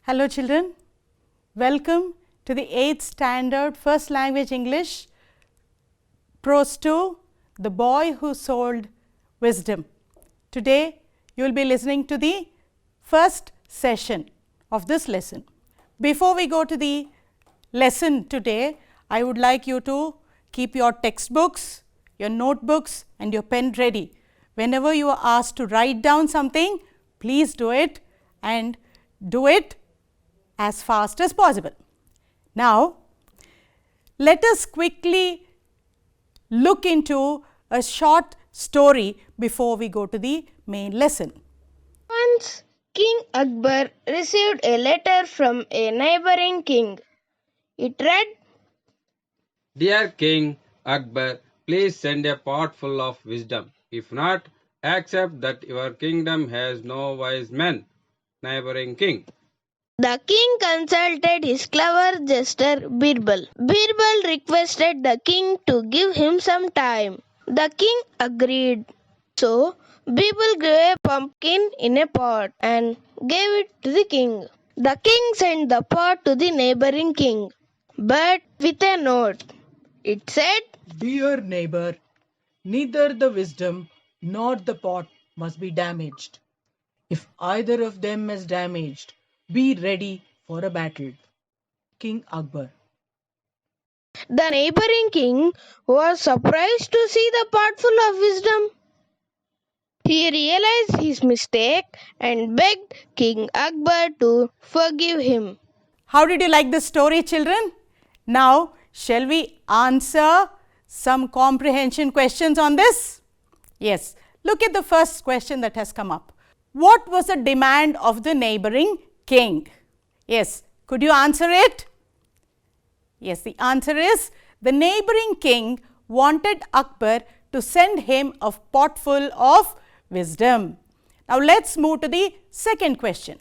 Hello children, welcome to the 8th standard first language English prose 2, The Boy Who Sold Wisdom. Today you will be listening to the first session of this lesson. Before we go to the lesson today, I would like you to keep your textbooks, your notebooks and your pen ready. Whenever you are asked to write down something, please do it and do it as fast as possible. Now, let us quickly look into a short story before we go to the main lesson. Once King Akbar received a letter from a neighboring king. It read, Dear King Akbar, please send a pot full of wisdom. If not, accept that your kingdom has no wise men. Neighboring king. The king consulted his clever jester Birbal. Birbal requested the king to give him some time. The king agreed. So, Birbal grew a pumpkin in a pot and gave it to the king. The king sent the pot to the neighboring king, but with a note. It said, Dear neighbor, neither the wisdom nor the pot must be damaged. If either of them is damaged, be ready for a battle. King Akbar. The neighboring king was surprised to see the pot full of wisdom. He realized his mistake and begged King Akbar to forgive him. How did you like this story, children? Now, shall we answer some comprehension questions on this? Yes, look at the first question that has come up. What was the demand of the neighboring king? Yes, could you answer it? Yes, the answer is the neighboring king wanted Akbar to send him a pot full of wisdom. Now, let's move to the second question.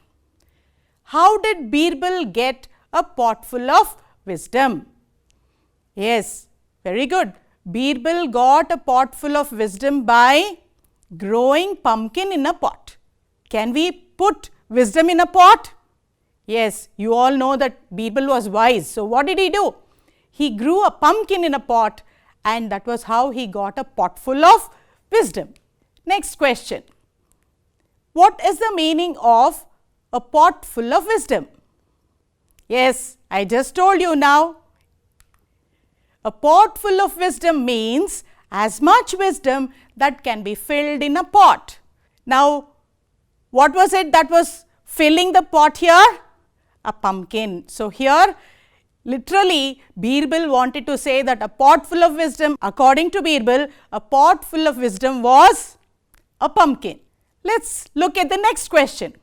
How did Birbal get a pot full of wisdom? Yes, very good. Birbal got a pot full of wisdom by growing pumpkin in a pot. Can we put wisdom in a pot? Yes, you all know that Birbal was wise. So, what did he do? He grew a pumpkin in a pot and that was how he got a pot full of wisdom. Next question. What is the meaning of a pot full of wisdom? Yes, I just told you now. A pot full of wisdom means as much wisdom that can be filled in a pot. Now, what was it that was filling the pot here? A pumpkin. So, here literally Birbal wanted to say that a pot full of wisdom, according to Birbal, a pot full of wisdom was a pumpkin. Let's look at the next question.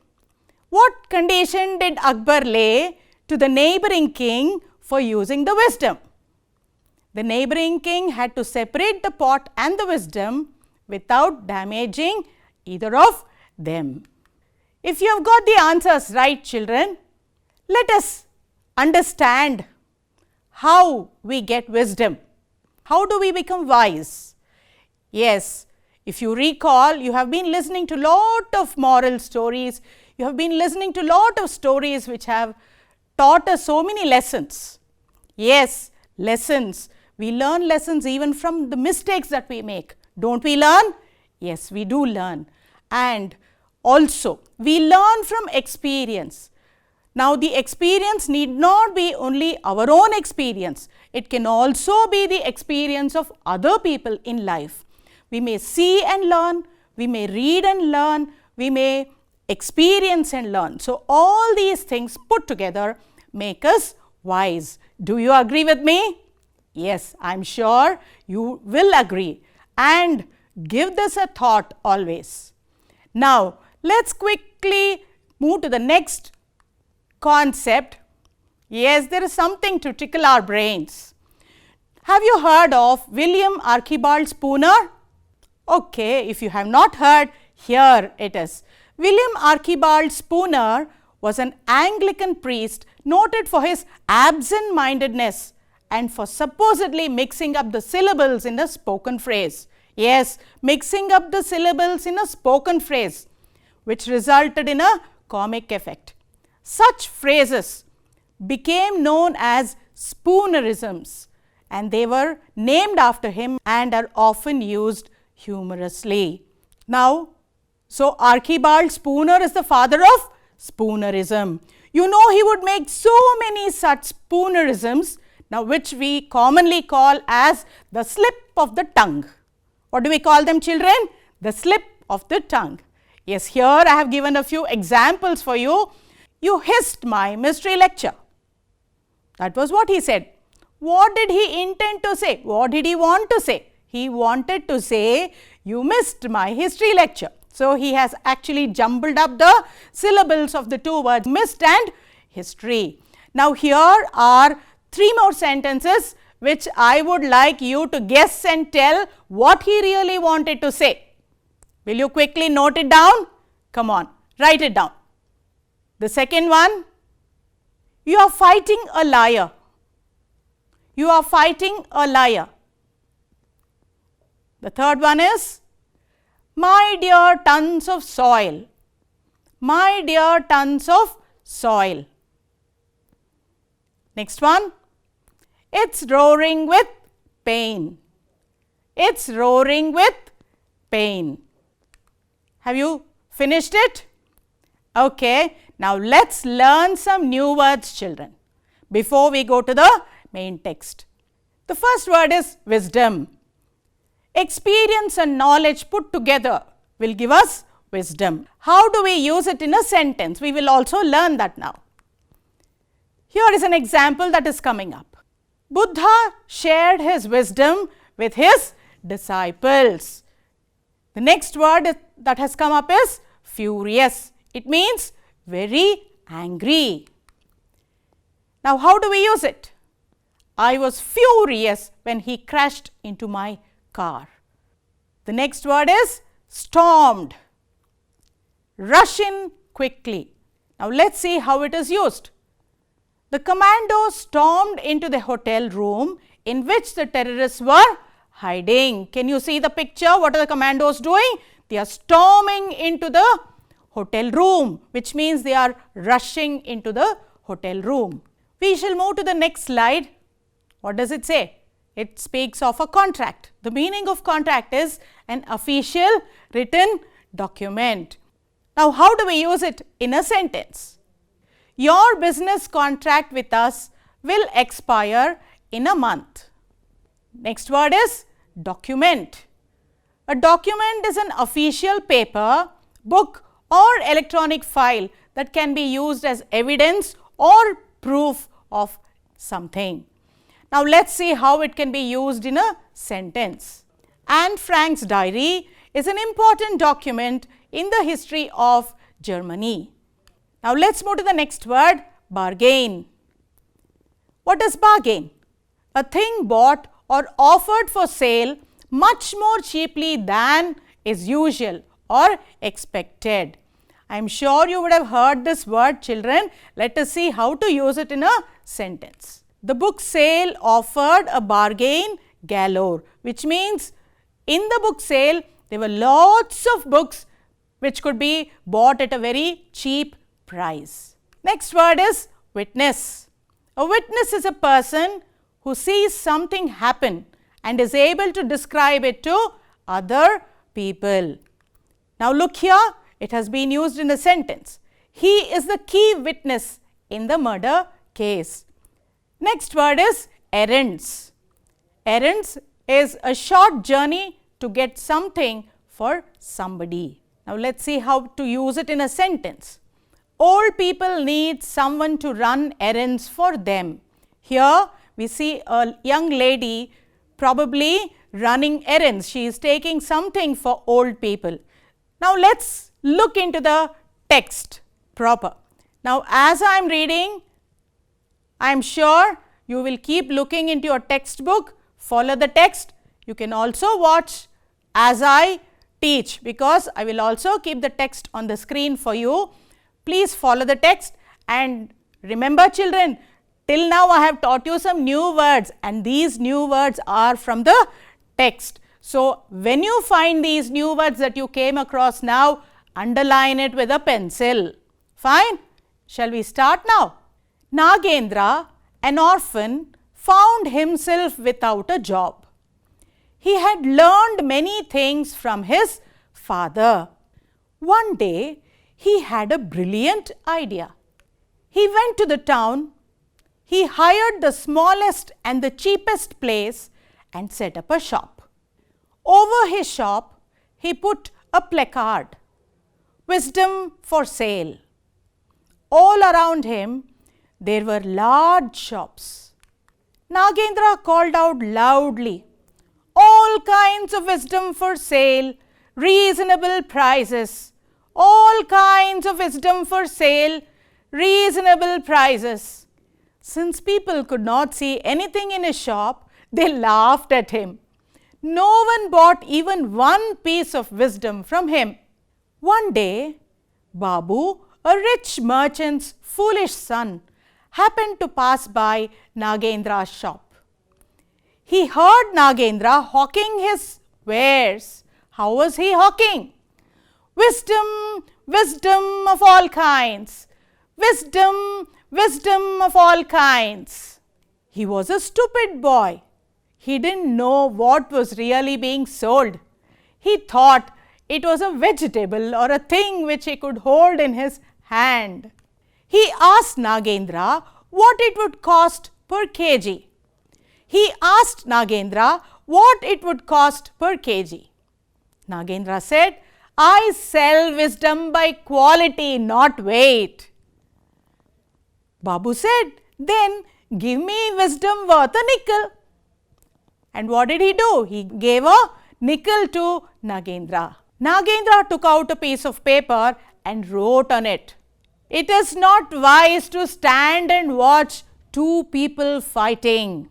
What condition did Akbar lay to the neighboring king for using the wisdom? The neighboring king had to separate the pot and the wisdom without damaging either of them. If you have got the answers right, children, let us understand how we get wisdom. How do we become wise? Yes, if you recall, you have been listening to lot of moral stories. You have been listening to lot of stories which have taught us so many lessons. Yes, lessons. We learn lessons even from the mistakes that we make. Don't we learn? Yes, we do learn. And also, we learn from experience. Now, the experience need not be only our own experience. It can also be the experience of other people in life. We may see and learn, we may read and learn, we may experience and learn. So, all these things put together make us wise. Do you agree with me? Yes, I am sure you will agree and give this a thought always. Now, let's quickly move to the next concept. Yes, there is something to tickle our brains. Have you heard of William Archibald Spooner? Okay, if you have not heard, here it is. William Archibald Spooner was an Anglican priest noted for his absent-mindedness and for supposedly mixing up the syllables in a spoken phrase. Yes, mixing up the syllables in a spoken phrase, which resulted in a comic effect. Such phrases became known as spoonerisms, and they were named after him and are often used humorously. Now, so Archibald Spooner is the father of spoonerism. You know, he would make so many such spoonerisms, now which we commonly call as the slip of the tongue. What do we call them, children? The slip of the tongue. Yes, here I have given a few examples for you. You hissed my mystery lecture. That was what he said. What did he intend to say? What did he want to say? He wanted to say, you missed my history lecture. So, he has actually jumbled up the syllables of the two words missed and history. Now, here are three more sentences which I would like you to guess and tell what he really wanted to say. Will you quickly note it down? Come on, write it down. The second one, you are fighting a liar. You are fighting a liar. The third one is, my dear tons of soil. My dear tons of soil. Next one, it's roaring with pain. It's roaring with pain. Have you finished it? Okay. Now, let's learn some new words, children, before we go to the main text. The first word is wisdom. Experience and knowledge put together will give us wisdom. How do we use it in a sentence? We will also learn that now. Here is an example that is coming up. Buddha shared his wisdom with his disciples. The next word that has come up is furious. It means very angry. Now, how do we use it? I was furious when he crashed into my car. The next word is stormed. Rush in quickly. Now, let's see how it is used. The commandos stormed into the hotel room in which the terrorists were hiding. Can you see the picture? What are the commandos doing? They are storming into the hotel room, which means they are rushing into the hotel room. We shall move to the next slide. What does it say? It speaks of a contract. The meaning of contract is an official written document. Now, how do we use it in a sentence? Your business contract with us will expire in a month. Next word is document. A document is an official paper, book or electronic file that can be used as evidence or proof of something. Now, let's see how it can be used in a sentence. Anne Frank's diary is an important document in the history of Germany. Now, let's move to the next word, bargain. What is bargain? A thing bought or offered for sale much more cheaply than is usual or expected. I am sure you would have heard this word, children. Let us see how to use it in a sentence. The book sale offered a bargain galore, which means in the book sale there were lots of books which could be bought at a very cheap price. Next word is witness. A witness is a person who sees something happen and is able to describe it to other people. Now, look here, it has been used in a sentence. He is the key witness in the murder case. Next word is errands. Errands is a short journey to get something for somebody. Now, let's see how to use it in a sentence. Old people need someone to run errands for them. Here, we see a young lady probably running errands. She is taking something for old people. Now, let's look into the text proper. Now, as I am reading, I am sure you will keep looking into your textbook, follow the text. You can also watch as I teach, because I will also keep the text on the screen for you. Please follow the text, and remember, children, till now I have taught you some new words, and these new words are from the text. So, when you find these new words that you came across now, underline it with a pencil. Fine? Shall we start now? Nagendra, an orphan, found himself without a job. He had learned many things from his father. One day, he had a brilliant idea. He went to the town. He hired the smallest and the cheapest place and set up a shop. Over his shop, he put a placard, "Wisdom for sale." All around him, there were large shops. Nagendra called out loudly, "All kinds of wisdom for sale, reasonable prices. All kinds of wisdom for sale, reasonable prices." Since people could not see anything in his shop, they laughed at him. No one bought even one piece of wisdom from him. One day, Babu, a rich merchant's foolish son, happened to pass by Nagendra's shop. He heard Nagendra hawking his wares. How was he hawking? "Wisdom, wisdom of all kinds. Wisdom, wisdom of all kinds." He was a stupid boy. He didn't know what was really being sold. He thought it was a vegetable or a thing which he could hold in his hand. He asked Nagendra what it would cost per kg. He asked Nagendra what it would cost per kg. Nagendra said, "I sell wisdom by quality, not weight." Babu said, "Then give me wisdom worth a nickel." And what did he do? He gave a nickel to Nagendra. Nagendra took out a piece of paper and wrote on it, "It is not wise to stand and watch two people fighting."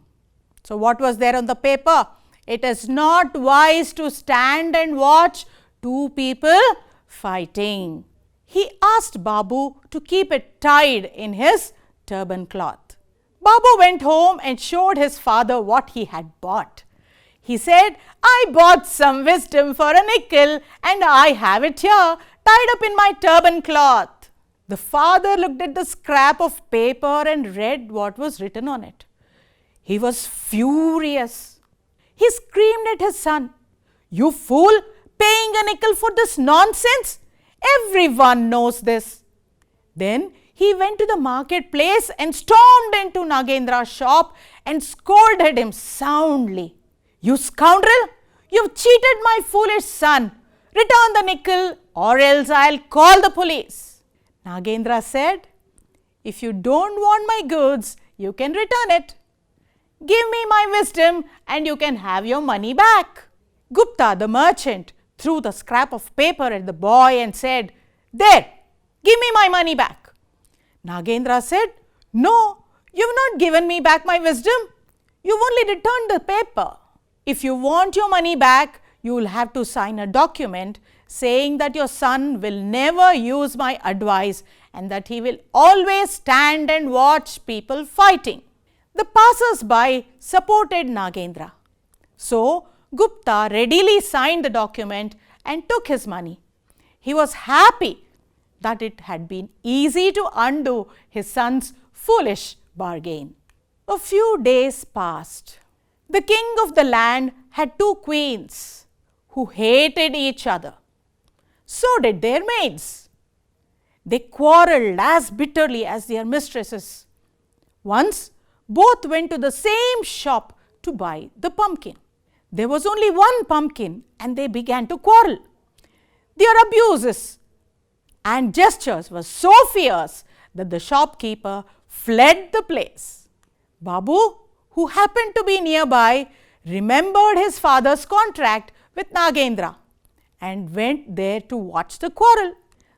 So what was there on the paper? It is not wise to stand and watch two people fighting. He asked Babu to keep it tied in his turban cloth. Babu went home and showed his father what he had bought. He said, "I bought some wisdom for a nickel and I have it here tied up in my turban cloth." The father looked at the scrap of paper and read what was written on it. He was furious. He screamed at his son, "You fool, paying a nickel for this nonsense? Everyone knows this." Then he went to the marketplace and stormed into Nagendra's shop and scolded him soundly. "You scoundrel! You've cheated my foolish son. Return the nickel or else I'll call the police." Nagendra said, "If you don't want my goods, you can return it. Give me my wisdom and you can have your money back." Gupta, the merchant, threw the scrap of paper at the boy and said, "There, give me my money back." Nagendra said, "No, you've not given me back my wisdom. You've only returned the paper. If you want your money back, you will have to sign a document saying that your son will never use my advice and that he will always stand and watch people fighting." The passers-by supported Nagendra. So, Gupta readily signed the document and took his money. He was happy that it had been easy to undo his son's foolish bargain. A few days passed. The king of the land had two queens who hated each other. So did their maids. They quarrelled as bitterly as their mistresses. Once, both went to the same shop to buy the pumpkin. There was only one pumpkin and they began to quarrel. Their abuses and gestures were so fierce that the shopkeeper fled the place. Babu, who happened to be nearby, remembered his father's contract with Nagendra and went there to watch the quarrel.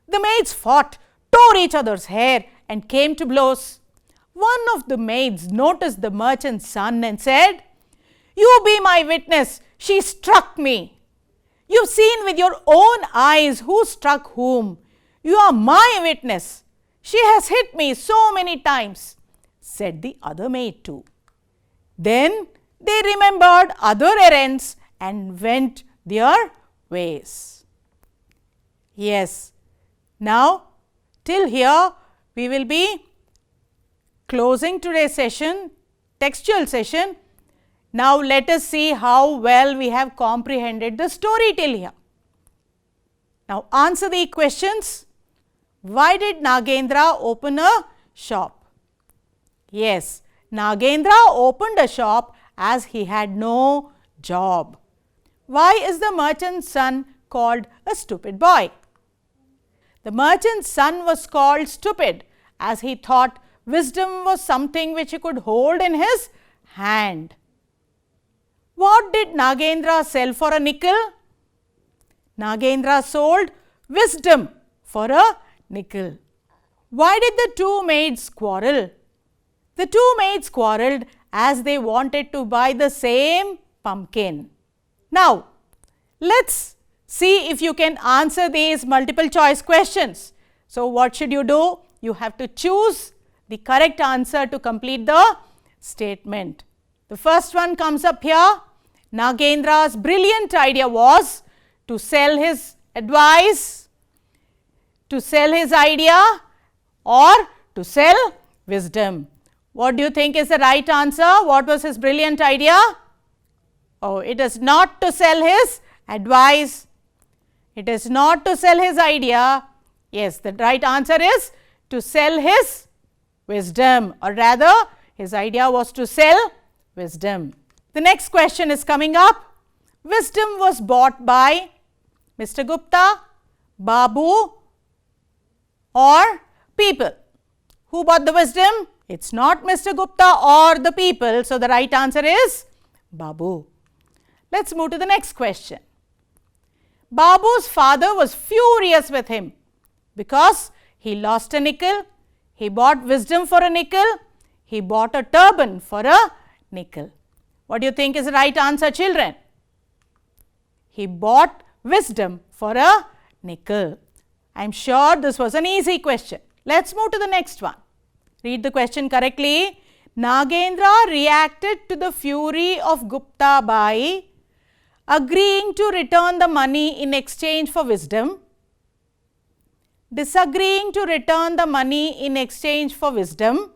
The maids fought, tore each other's hair and came to blows. One of the maids noticed the merchant's son and said, "You be my witness, she struck me." "You've seen with your own eyes who struck whom. You are my witness. She has hit me so many times," said the other maid too. Then they remembered other errands and went their ways. Yes, now till here we will be closing today's session, textual session. Now, let us see how well we have comprehended the story till here. Now, answer the questions. Why did Nagendra open a shop? Yes, Nagendra opened a shop as he had no job. Why is the merchant's son called a stupid boy? The merchant's son was called stupid as he thought wisdom was something which he could hold in his hand. What did Nagendra sell for a nickel? Nagendra sold wisdom for a nickel. Why did the two maids quarrel? The two maids quarreled as they wanted to buy the same pumpkin. Now, let's see if you can answer these multiple choice questions. So, what should you do? You have to choose the correct answer to complete the statement. The first one comes up here. Nagendra's brilliant idea was to sell his advice, to sell his idea, or to sell wisdom. What do you think is the right answer? What was his brilliant idea? Oh, it is not to sell his advice. It is not to sell his idea. Yes, the right answer is to sell his wisdom, or rather his idea was to sell wisdom. The next question is coming up. Wisdom was bought by Mr. Gupta, Babu, or people. Who bought the wisdom? It's not Mr. Gupta or the people. So, the right answer is Babu. Let's move to the next question. Babu's father was furious with him because he lost a nickel, he bought wisdom for a nickel, he bought a turban for a nickel. What do you think is the right answer, children? He bought wisdom for a nickel. I am sure this was an easy question. Let's move to the next one. Read the question correctly. Nagendra reacted to the fury of Gupta by agreeing to return the money in exchange for wisdom, disagreeing to return the money in exchange for wisdom,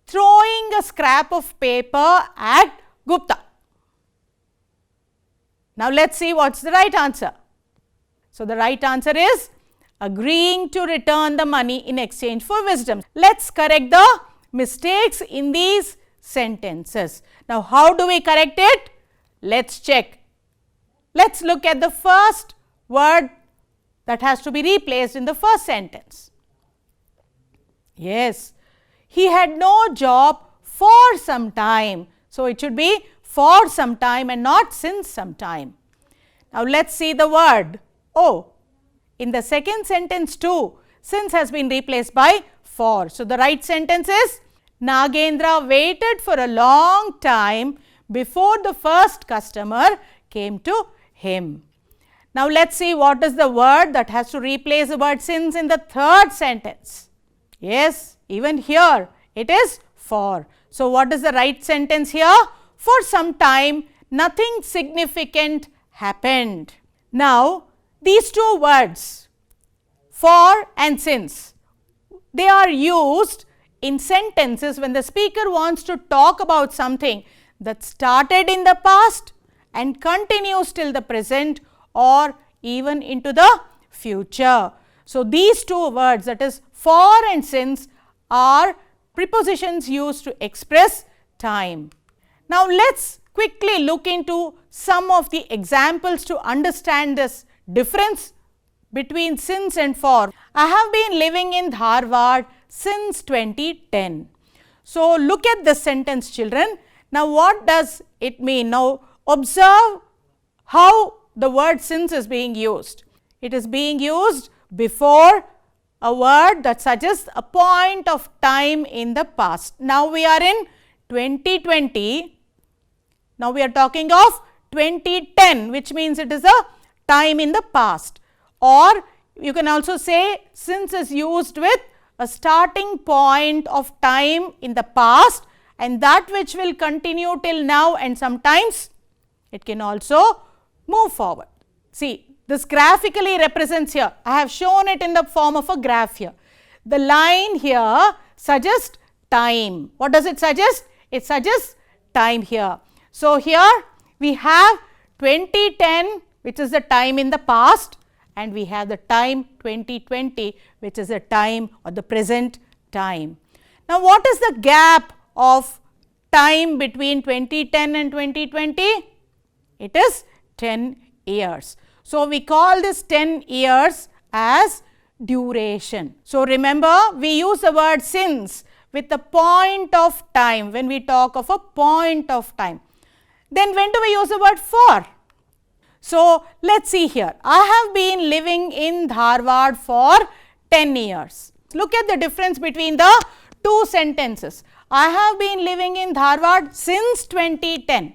throwing a scrap of paper at Gupta. Now, let us see what is the right answer. So, the right answer is agreeing to return the money in exchange for wisdom. Let us correct the mistakes in these sentences. Now, how do we correct it? Let us check. Let us look at the first word that has to be replaced in the first sentence. Yes, he had no job for some time. So, it should be for some time and not since some time. Now, let us see the word. Oh, in the second sentence too, since has been replaced by for. So, the right sentence is Nagendra waited for a long time before the first customer came to him. Now, let us see what is the word that has to replace the word since in the third sentence. Yes, even here it is for. So, what is the right sentence here? For some time nothing significant happened. Now, these two words for and since, they are used in sentences when the speaker wants to talk about something that started in the past and continues till the present or even into the future. So, these two words, that is for and since, are prepositions used to express time. Now, let us quickly look into some of the examples to understand this difference between since and for. I have been living in Dharwad since 2010. So, look at this sentence, children. Now, what does it mean? Now, observe how the word since is being used. It is being used before a word that suggests a point of time in the past. Now, we are in 2020. Now, we are talking of 2010, which means it is a time in the past, or you can also say since is used with a starting point of time in the past and that which will continue till now, and sometimes it can also move forward. See, this graphically represents here. I have shown it in the form of a graph here. The line here suggests time. What does it suggest? It suggests time here. So, here we have 2010, which is the time in the past, and we have the time 2020, which is the time or the present time. Now, what is the gap of time between 2010 and 2020? It is 10 years. So, we call this 10 years as duration. So, remember, we use the word since with the point of time when we talk of a point of time. Then when do we use the word for? So, let us see here. I have been living in Dharwad for 10 years. Look at the difference between the two sentences. I have been living in Dharwad since 2010.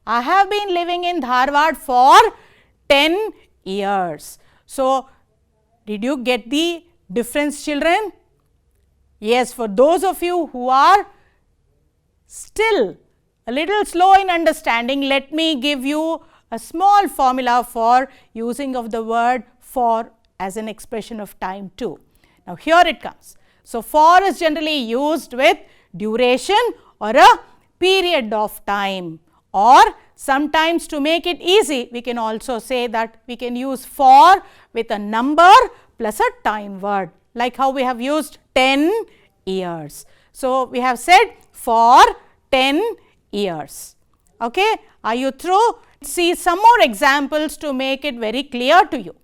I have been living in Dharwad for 10 years. So, did you get the difference, children? Yes, for those of you who are still a little slow in understanding, let me give you a small formula for using of the word for as an expression of time too. Now, here it comes. So, for is generally used with duration or a period of time, or sometimes to make it easy we can also say that we can use for with a number plus a time word, like how we have used 10 years. So, we have said for 10 years. Okay. Are you through? See some more examples to make it very clear to you.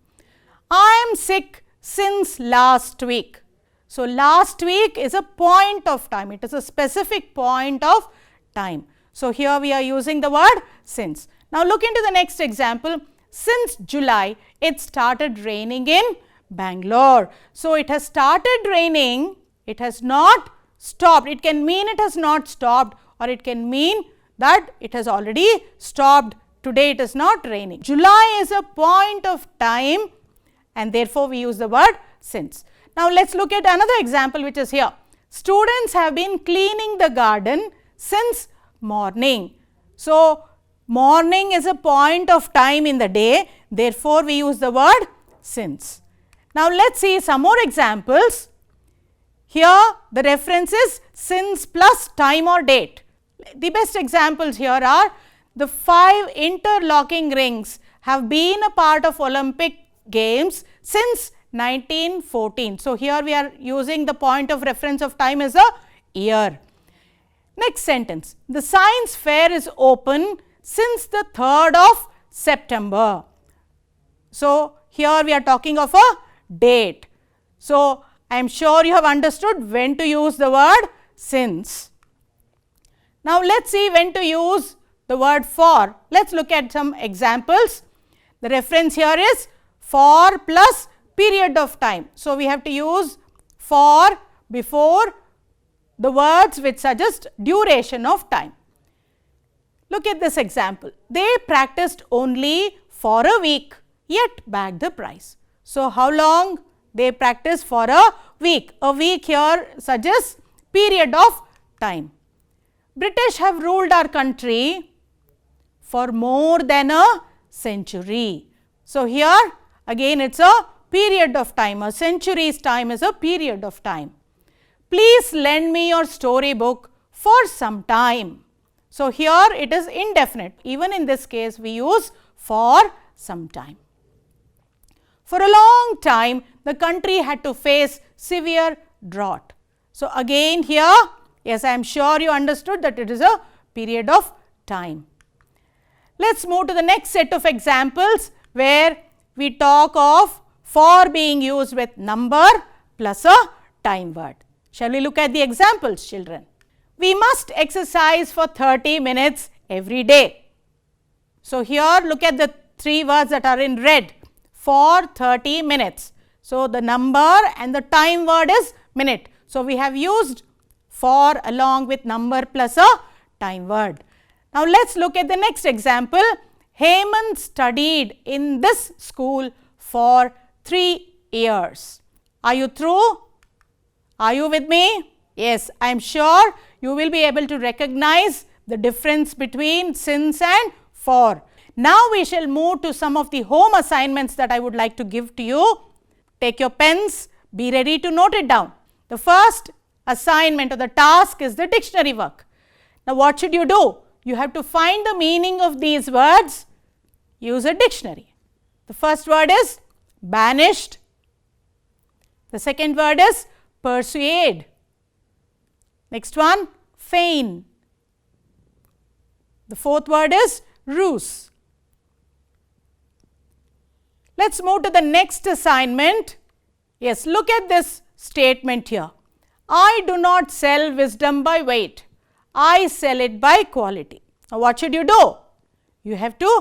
I am sick since last week. So, last week is a point of time, it is a specific point of time. So, here we are using the word since. Now, look into the next example. Since July, it started raining in Bangalore. So, it has started raining, it has not stopped. It can mean it has not stopped, or it can mean that it has already stopped. Today it is not raining. July is a point of time, and therefore, we use the word since. Now, let us look at another example which is here. Students have been cleaning the garden since morning. So, morning is a point of time in the day, therefore, we use the word since. Now, let us see some more examples. Here the reference is since plus time or date. The best examples here are the 5 interlocking rings have been a part of Olympic Games since 1914. So, here we are using the point of reference of time as a year. Next sentence, the science fair is open since the 3rd of September. So, here we are talking of a date. So, I am sure you have understood when to use the word since. Now, let us see when to use the word for. Let us look at some examples. The reference here is for plus period of time. So, we have to use for before the words which suggest duration of time. Look at this example. They practiced only for a week, yet bagged the prize. So, how long? They practiced for a week. A week here suggests period of time. British have ruled our country for more than a century. So, here again it is a period of time, a century's time is a period of time. Please lend me your storybook for some time. So, here it is indefinite, even in this case we use for some time. For a long time the country had to face severe drought. So, again here, yes, I am sure you understood that it is a period of time. Let us move to the next set of examples where we talk of for being used with number plus a time word. Shall we look at the examples, children? We must exercise for 30 minutes every day. So, here look at the 3 words that are in red, for 30 minutes. So, the number and the time word is minute. So, we have used for along with number plus a time word. Now, let us look at the next example. Hemant studied in this school for 3 years. Are you through? Are you with me? Yes, I am sure you will be able to recognize the difference between since and for. Now, we shall move to some of the home assignments that I would like to give to you. Take your pens, Be ready to note it down. The first assignment or the task is the dictionary work. Now, what should you do? You have to find the meaning of these words. Use a dictionary. The first word is banished. The second word is persuade. Next one, feign. The fourth word is ruse. Let's move to the next assignment. Yes, look at this statement here. I do not sell wisdom by weight. I sell it by quality. Now, what should you do? You have to